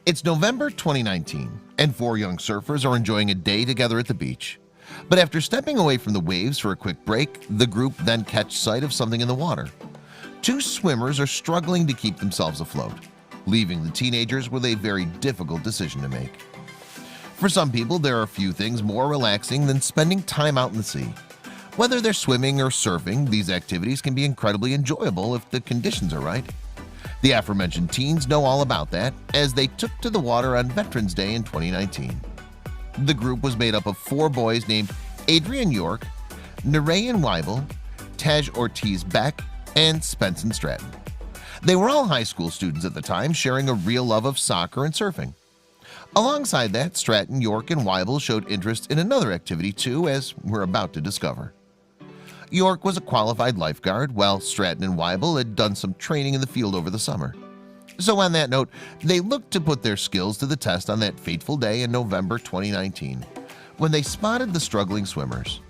It's November 2019, and four young surfers are enjoying a day together at the beach. But after stepping away from the waves for a quick break, the group then catch sight of something in the water. Two swimmers are struggling to keep themselves afloat, leaving the teenagers with a very difficult decision to make. For some people, there are few things more relaxing than spending time out in the sea. Whether they're swimming or surfing, these activities can be incredibly enjoyable if the conditions are right. The aforementioned teens know all about that, as they took to the water on Veterans Day in 2019. The group was made up of four boys named Adrian York, Narayan Weibel, Taj Ortiz Beck, and Spenson Stratton. They were all high school students at the time, sharing a real love of soccer and surfing. Alongside that, Stratton, York, and Weibel showed interest in another activity too, as we're about to discover. York was a qualified lifeguard, while Stratton and Weibel had done some training in the field over the summer. So on that note, they looked to put their skills to the test on that fateful day in November 2019, when they spotted the struggling swimmers.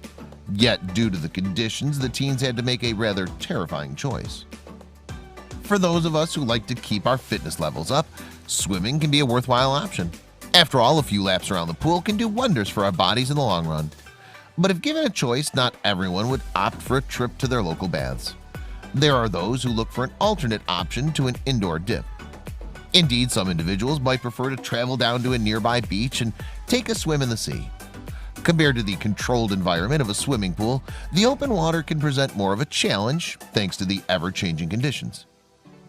Yet, due to the conditions, the teens had to make a rather terrifying choice. For those of us who like to keep our fitness levels up, swimming can be a worthwhile option. After all, a few laps around the pool can do wonders for our bodies in the long run. But if given a choice, not everyone would opt for a trip to their local baths. There are those who look for an alternate option to an indoor dip. Indeed, some individuals might prefer to travel down to a nearby beach and take a swim in the sea. Compared to the controlled environment of a swimming pool, the open water can present more of a challenge thanks to the ever-changing conditions.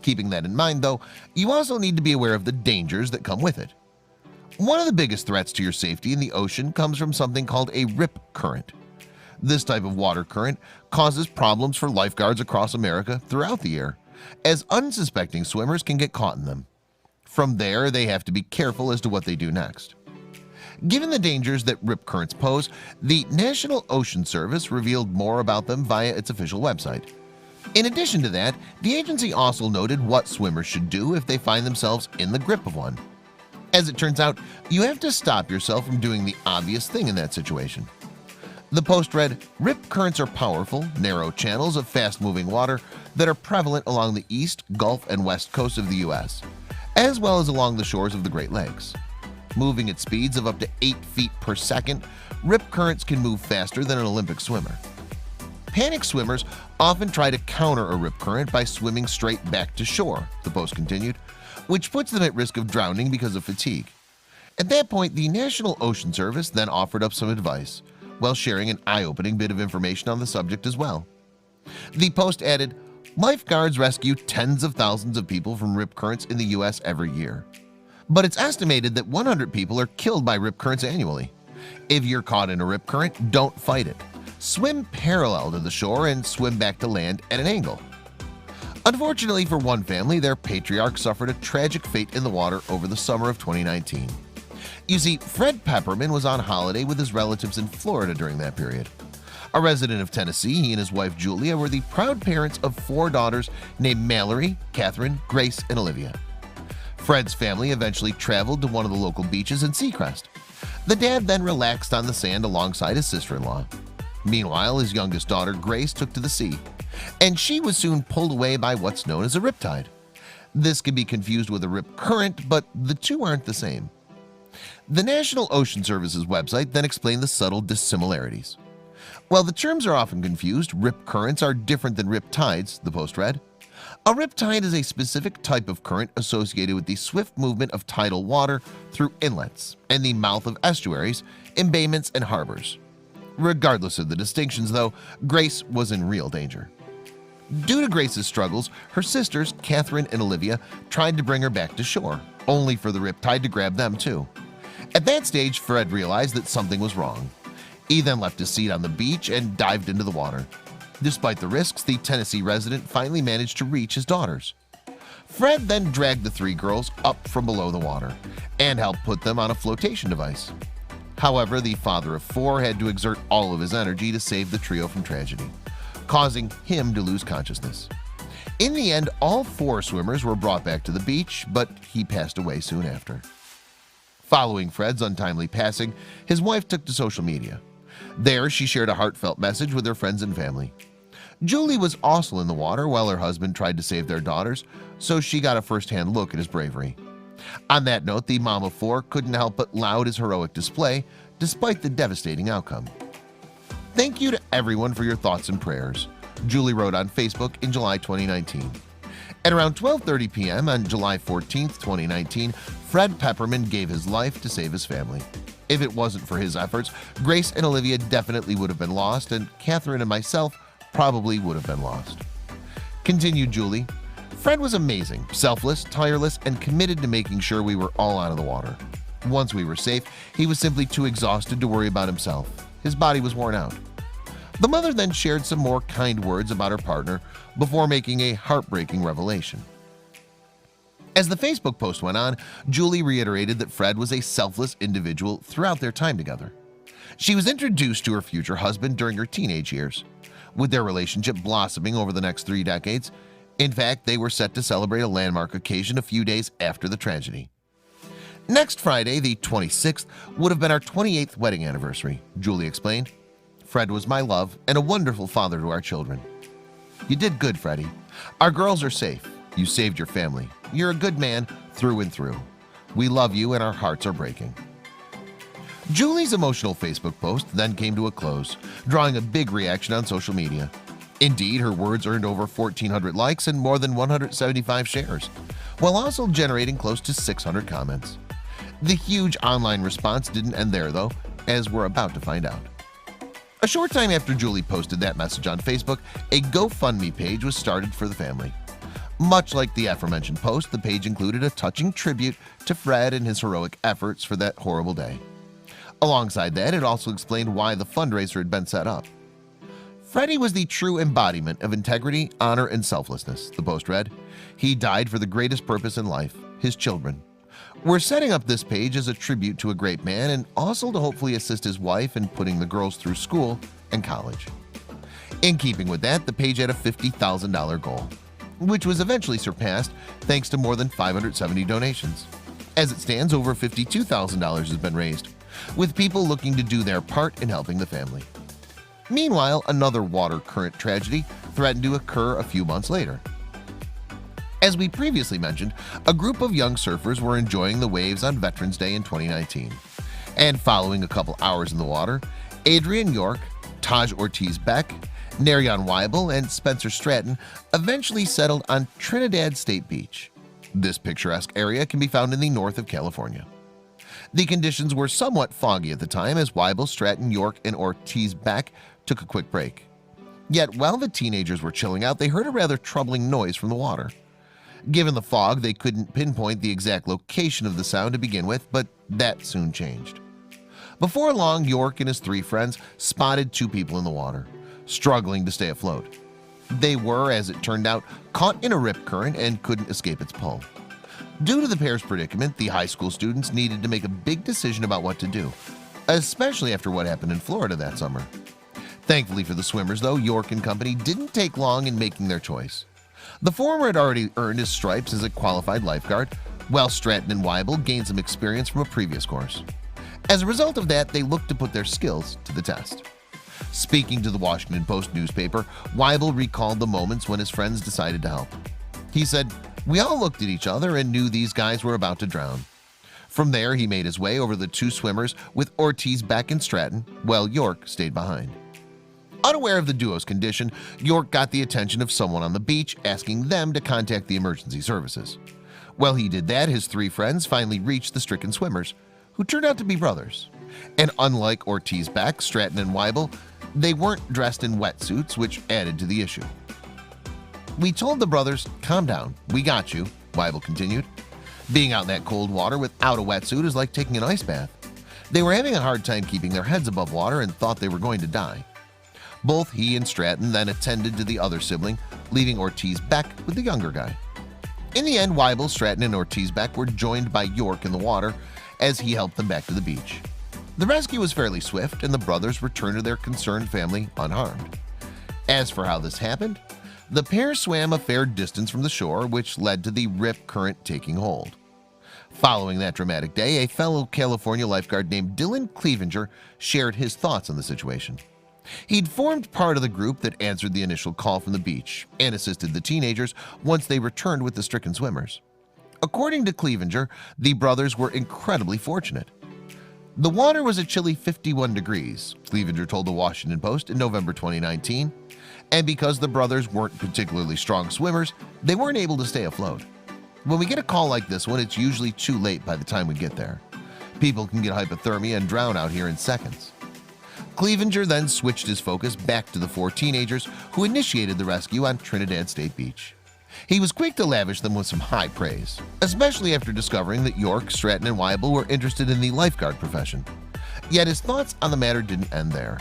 Keeping that in mind, though, you also need to be aware of the dangers that come with it. One of the biggest threats to your safety in the ocean comes from something called a rip current. This type of water current causes problems for lifeguards across America throughout the year, as unsuspecting swimmers can get caught in them. From there, they have to be careful as to what they do next. Given the dangers that rip currents pose, the National Ocean Service revealed more about them via its official website. In addition to that, the agency also noted what swimmers should do if they find themselves in the grip of one. As it turns out, you have to stop yourself from doing the obvious thing in that situation. The post read, "Rip currents are powerful, narrow channels of fast-moving water that are prevalent along the east, Gulf, and west coasts of the U.S., as well as along the shores of the Great Lakes. Moving at speeds of up to 8 feet per second, rip currents can move faster than an Olympic swimmer. Panicked swimmers often try to counter a rip current by swimming straight back to shore," the post continued, "which puts them at risk of drowning because of fatigue." At that point, the National Ocean Service then offered up some advice, while sharing an eye-opening bit of information on the subject as well. The post added, "Lifeguards rescue tens of thousands of people from rip currents in the U.S. every year. But it's estimated that 100 people are killed by rip currents annually. If you're caught in a rip current, don't fight it. Swim parallel to the shore and swim back to land at an angle." Unfortunately for one family, their patriarch suffered a tragic fate in the water over the summer of 2019. You see, Fred Pepperman was on holiday with his relatives in Florida during that period. A resident of Tennessee, he and his wife Julia were the proud parents of 4 daughters named Mallory, Catherine, Grace, and Olivia. Fred's family eventually traveled to one of the local beaches in Seacrest. The dad then relaxed on the sand alongside his sister-in-law. Meanwhile, his youngest daughter Grace took to the sea, and she was soon pulled away by what's known as a riptide. This can be confused with a rip current, but the two aren't the same. The National Ocean Service's website then explained the subtle dissimilarities. While the terms are often confused, rip currents are different than rip tides, the post read. A rip tide is a specific type of current associated with the swift movement of tidal water through inlets and the mouth of estuaries, embayments, and harbors. Regardless of the distinctions, though, Grace was in real danger. Due to Grace's struggles, her sisters, Catherine and Olivia, tried to bring her back to shore, only for the riptide to grab them too. At that stage, Fred realized that something was wrong. He then left his seat on the beach and dived into the water. Despite the risks, the Tennessee resident finally managed to reach his daughters. Fred then dragged the 3 girls up from below the water and helped put them on a flotation device. However, the father of 4 had to exert all of his energy to save the trio from tragedy, causing him to lose consciousness. In the end, all 4 swimmers were brought back to the beach, but he passed away soon after. Following Fred's untimely passing, his wife took to social media. There, she shared a heartfelt message with her friends and family. Julie was also in the water while her husband tried to save their daughters, so she got a first-hand look at his bravery. On that note, the mom of four couldn't help but laud his heroic display despite the devastating outcome. "Thank you to everyone for your thoughts and prayers," Julie wrote on Facebook in July 2019. At around 12:30 p.m. on July 14, 2019, Fred Pepperman gave his life to save his family. If it wasn't for his efforts, Grace and Olivia definitely would have been lost, and Catherine and myself probably would have been lost. Continued Julie, "Fred was amazing, selfless, tireless, and committed to making sure we were all out of the water. Once we were safe, he was simply too exhausted to worry about himself. His body was worn out." The mother then shared some more kind words about her partner before making a heartbreaking revelation. As the Facebook post went on, Julie reiterated that Fred was a selfless individual throughout their time together. She was introduced to her future husband during her teenage years, with their relationship blossoming over the next 3 decades. In fact, they were set to celebrate a landmark occasion a few days after the tragedy. "Next Friday, the 26th, would have been our 28th wedding anniversary," Julie explained. "Fred was my love and a wonderful father to our children. You did good, Freddie. Our girls are safe. You saved your family. You're a good man through and through. We love you and our hearts are breaking." Julie's emotional Facebook post then came to a close, drawing a big reaction on social media. Indeed, her words earned over 1,400 likes and more than 175 shares, while also generating close to 600 comments. The huge online response didn't end there, though, as we're about to find out. A short time after Julie posted that message on Facebook, a GoFundMe page was started for the family. Much like the aforementioned post, the page included a touching tribute to Fred and his heroic efforts for that horrible day. Alongside that, it also explained why the fundraiser had been set up. "Freddie was the true embodiment of integrity, honor, and selflessness," the post read. "He died for the greatest purpose in life, his children. We're setting up this page as a tribute to a great man and also to hopefully assist his wife in putting the girls through school and college." In keeping with that, the page had a $50,000 goal, which was eventually surpassed thanks to more than 570 donations. As it stands, over $52,000 has been raised, with people looking to do their part in helping the family. Meanwhile, another water current tragedy threatened to occur a few months later. As we previously mentioned, a group of young surfers were enjoying the waves on Veterans Day in 2019. And following a couple hours in the water, Adrian York, Taj Ortiz Beck, Narion Weibel, and Spencer Stratton eventually settled on Trinidad State Beach. This picturesque area can be found in the north of California. The conditions were somewhat foggy at the time as Weibel, Stratton, York, and Ortiz Beck took a quick break. Yet while the teenagers were chilling out, they heard a rather troubling noise from the water. Given the fog, they couldn't pinpoint the exact location of the sound to begin with, but that soon changed. Before long, York and his 3 friends spotted 2 people in the water, struggling to stay afloat. They were, as it turned out, caught in a rip current and couldn't escape its pull. Due to the pair's predicament, the high school students needed to make a big decision about what to do, especially after what happened in Florida that summer. Thankfully for the swimmers, though, York and company didn't take long in making their choice. The former had already earned his stripes as a qualified lifeguard, while Stratton and Weibel gained some experience from a previous course. As a result of that, they looked to put their skills to the test. Speaking to the Washington Post newspaper, Weibel recalled the moments when his friends decided to help. He said, "We all looked at each other and knew these guys were about to drown." From there, he made his way over the 2 swimmers with Ortiz Beck and Stratton, while York stayed behind. Unaware of the duo's condition, York got the attention of someone on the beach, asking them to contact the emergency services. While he did that, his 3 friends finally reached the stricken swimmers, who turned out to be brothers. And unlike Ortiz Beck, Stratton, and Weibel, they weren't dressed in wetsuits, which added to the issue. "We told the brothers, 'Calm down, we got you,'" Weibel continued. "Being out in that cold water without a wetsuit is like taking an ice bath. They were having a hard time keeping their heads above water and thought they were going to die." Both he and Stratton then attended to the other sibling, leaving Ortiz Beck with the younger guy. In the end, Weibel, Stratton, and Ortiz Beck were joined by York in the water as he helped them back to the beach. The rescue was fairly swift, and the brothers returned to their concerned family unharmed. As for how this happened, the pair swam a fair distance from the shore, which led to the rip current taking hold. Following that dramatic day, a fellow California lifeguard named Dylan Clevenger shared his thoughts on the situation. He'd formed part of the group that answered the initial call from the beach and assisted the teenagers once they returned with the stricken swimmers. According to Clevenger, the brothers were incredibly fortunate. The water was a chilly 51 degrees, Clevenger told the Washington Post in November 2019, and because the brothers weren't particularly strong swimmers, they weren't able to stay afloat. When we get a call like this one, it's usually too late by the time we get there. People can get hypothermia and drown out here in seconds. Clevenger then switched his focus back to the 4 teenagers who initiated the rescue on Trinidad State Beach. He was quick to lavish them with some high praise, especially after discovering that York, Stratton, and Weibel were interested in the lifeguard profession. Yet his thoughts on the matter didn't end there.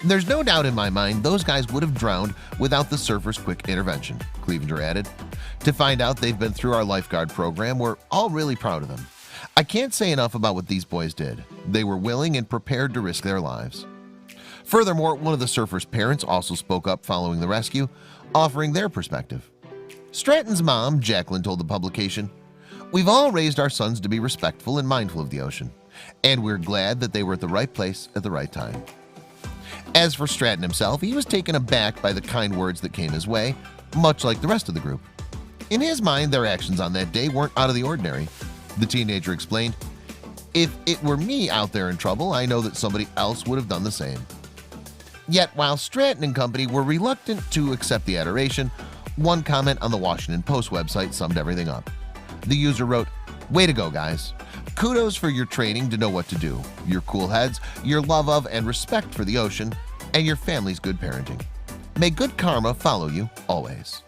There's no doubt in my mind those guys would have drowned without the surfers' quick intervention, Clevenger added. To find out they've been through our lifeguard program, we're all really proud of them. I can't say enough about what these boys did. They were willing and prepared to risk their lives. Furthermore, one of the surfers' parents also spoke up following the rescue, offering their perspective. Stratton's mom, Jacqueline, told the publication, "We've all raised our sons to be respectful and mindful of the ocean, and we're glad that they were at the right place at the right time." As for Stratton himself, he was taken aback by the kind words that came his way, much like the rest of the group. In his mind, their actions on that day weren't out of the ordinary. The teenager explained, "If it were me out there in trouble, I know that somebody else would have done the same." Yet, while Stratton and company were reluctant to accept the adoration, one comment on the Washington Post website summed everything up. The user wrote, "Way to go, guys. Kudos for your training to know what to do, your cool heads, your love of and respect for the ocean, and your family's good parenting. May good karma follow you always."